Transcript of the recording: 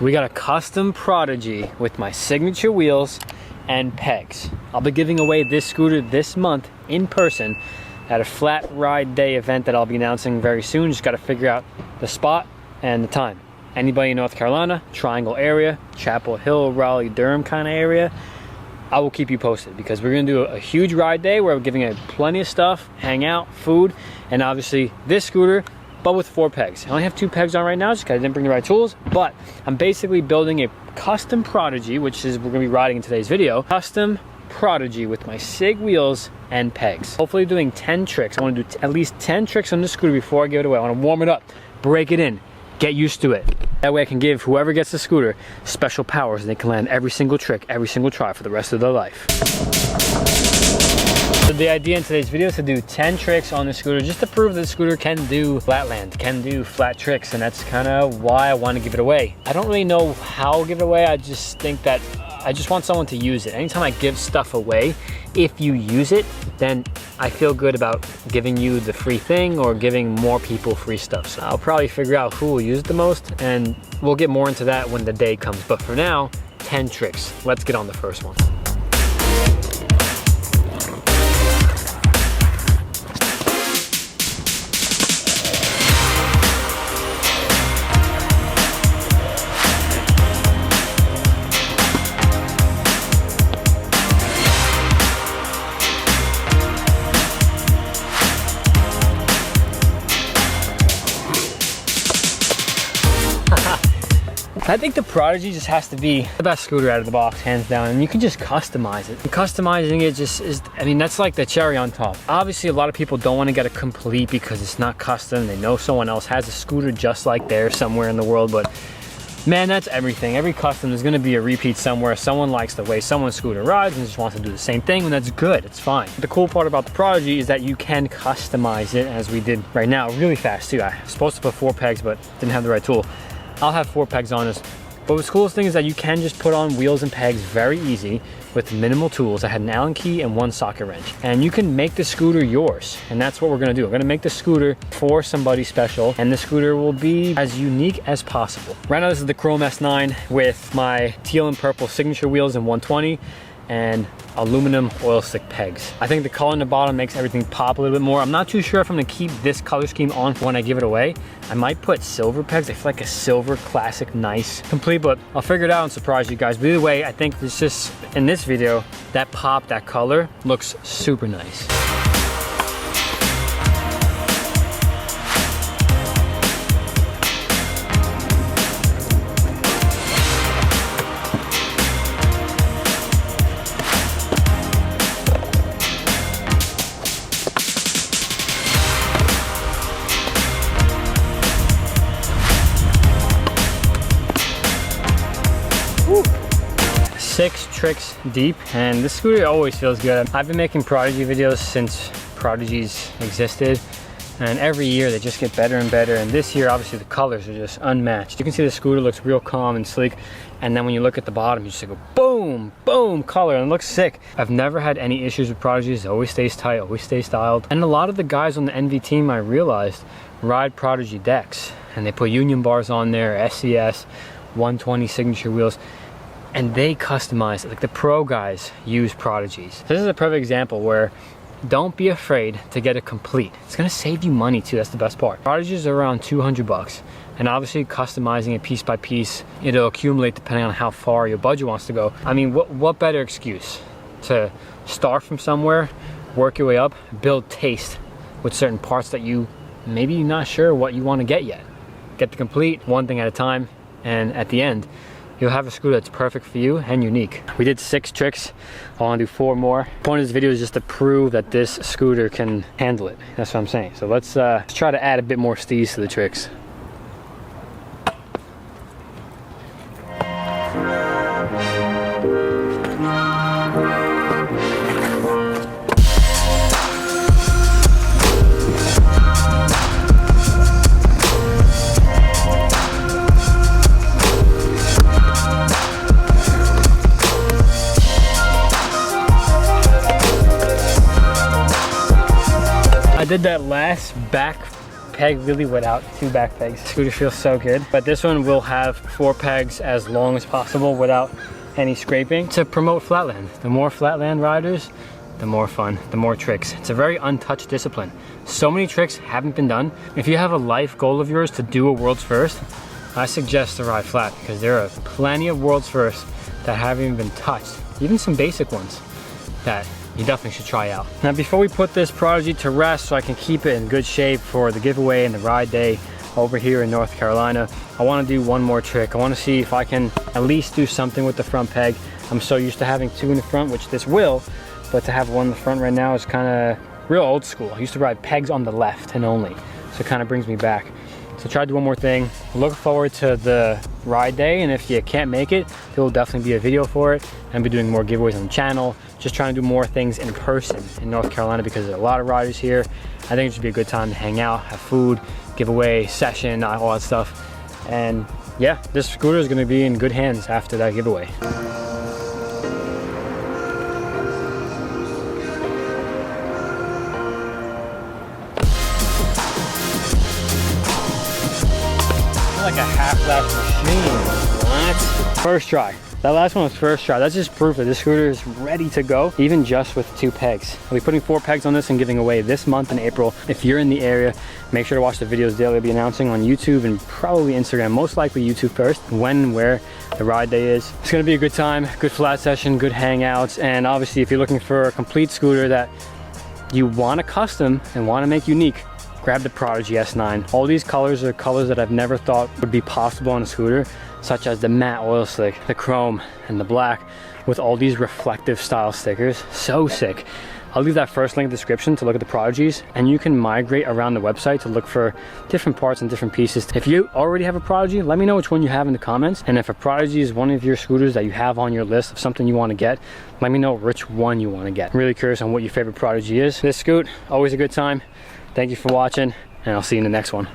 We got a Custom Prodigy with my signature wheels and pegs. I'll be giving away this scooter this month in person at a flat ride day event that I'll be announcing very soon. Just got to figure out the spot and the time. Anybody in North Carolina, Triangle area, Chapel Hill, Raleigh, Durham kind of area, I will keep you posted because we're going to do a huge ride day where we're giving away plenty of stuff, hang out, food, and obviously this scooter, but with 4 pegs. I only have 2 pegs on right now just because I didn't bring the right tools, but I'm basically building a Custom Prodigy, which is we're going to be riding in today's video. Custom Prodigy with my SIG wheels and pegs. Hopefully doing 10 tricks. I want to do at least 10 tricks on the scooter before I give it away. I want to warm it up, break it in, get used to it. That way I can give whoever gets the scooter special powers and they can land every single trick, every single try for the rest of their life. So the idea in today's video is to do 10 tricks on the scooter just to prove that the scooter can do flat land, can do flat tricks, and that's kind of why I want to give it away. I don't really know how I'll give it away. I just think that I just want someone to use it. Anytime I give stuff away, if you use it, then I feel good about giving you the free thing or giving more people free stuff. So I'll probably figure out who will use it the most, and we'll get more into that when the day comes. But for now, 10 tricks. Let's get on the first one. I think the Prodigy just has to be the best scooter out of the box, hands down, and you can just customize it. And customizing it just is, I mean, that's like the cherry on top. Obviously, a lot of people don't want to get a complete because it's not custom. They know someone else has a scooter just like theirs somewhere in the world, but man, that's everything. Every custom, there's gonna be a repeat somewhere. Someone likes the way someone's scooter rides and just wants to do the same thing, and that's good, it's fine. The cool part about the Prodigy is that you can customize it, as we did right now, really fast too. I was supposed to put 4 pegs, but didn't have the right tool. I'll have 4 pegs on this. But what's coolest thing is that you can just put on wheels and pegs very easy with minimal tools. I had an Allen key and 1 socket wrench. And you can make the scooter yours. And that's what we're gonna do. We're gonna make the scooter for somebody special, and the scooter will be as unique as possible. Right now this is the Chrome S9 with my teal and purple signature wheels in 120 and aluminum oil stick pegs. I think the color in the bottom makes everything pop a little bit more. I'm not too sure if I'm gonna keep this color scheme on when I give it away. I might put silver pegs. I feel like a silver classic nice complete, but I'll figure it out and surprise you guys. But either way, I think it's just, in this video, that pop, that color looks super nice. Woo. 6 tricks deep, and this scooter always feels good. I've been making Prodigy videos since Prodigies existed, and every year they just get better and better, and this year obviously the colors are just unmatched. You can see the scooter looks real calm and sleek, and then when you look at the bottom you just go boom, boom, color, and it looks sick. I've never had any issues with Prodigies. It always stays tight, always stays styled, and a lot of the guys on the Envy team, I realized, ride Prodigy decks, and they put union bars on there, SCS, 120 signature wheels, and they customize it. Like the pro guys use Prodigies. This is a perfect example where don't be afraid to get it complete. It's gonna save you money too, that's the best part. Prodigies are around 200 bucks. And obviously customizing it piece by piece, it'll accumulate depending on how far your budget wants to go. I mean, what better excuse to start from somewhere, work your way up, build taste with certain parts that you maybe you're not sure what you want to get yet. Get the complete, one thing at a time, and at the end, you'll have a scooter that's perfect for you and unique. We did 6 tricks. I want to do 4 more. The point of this video is just to prove that this scooter can handle it. That's what I'm saying. So let's try to add a bit more steez to the tricks. I did that last back peg really without 2 back pegs. Scooter feels so good. But this one will have 4 pegs as long as possible without any scraping to promote flatland. The more flatland riders, the more fun, the more tricks. It's a very untouched discipline. So many tricks haven't been done. If you have a life goal of yours to do a world's first, I suggest to ride flat, because there are plenty of world's firsts that haven't even been touched. Even some basic ones that you definitely should try out. Now before we put this Prodigy to rest so I can keep it in good shape for the giveaway and the ride day over here in North Carolina, I want to do one more trick. I want to see if I can at least do something with the front peg. I'm so used to having 2 in the front, which this will, but to have 1 in the front right now is kind of real old school. I used to ride pegs on the left and only, so it kind of brings me back. So try to do one more thing. Look forward to the ride day, and if you can't make it, there will definitely be a video for it. I'll be doing more giveaways on the channel, just trying to do more things in person in North Carolina because there's a lot of riders here. I think it should be a good time to hang out, have food, giveaway, session, all that stuff. And yeah, this scooter is gonna be in good hands after that giveaway. Like a half-lap machine. What? First try. That last one was first try. That's just proof that this scooter is ready to go, even just with 2 pegs. I'll be putting 4 pegs on this and giving away this month in April. If you're in the area, make sure to watch the videos daily. I'll be announcing on YouTube and probably Instagram, most likely YouTube first, when and where the ride day is. It's gonna be a good time, good flat session, good hangouts, and obviously if you're looking for a complete scooter that you wanna custom and wanna make unique, grab the Prodigy S9. All these colors are colors that I've never thought would be possible on a scooter, such as the matte oil slick, the chrome, and the black, with all these reflective style stickers. So sick. I'll leave that first link in the description to look at the Prodigies, and you can migrate around the website to look for different parts and different pieces. If you already have a Prodigy, let me know which one you have in the comments, and if a Prodigy is one of your scooters that you have on your list of something you want to get, let me know which one you want to get. I'm really curious on what your favorite Prodigy is. This scoot, always a good time. Thank you for watching, and I'll see you in the next one.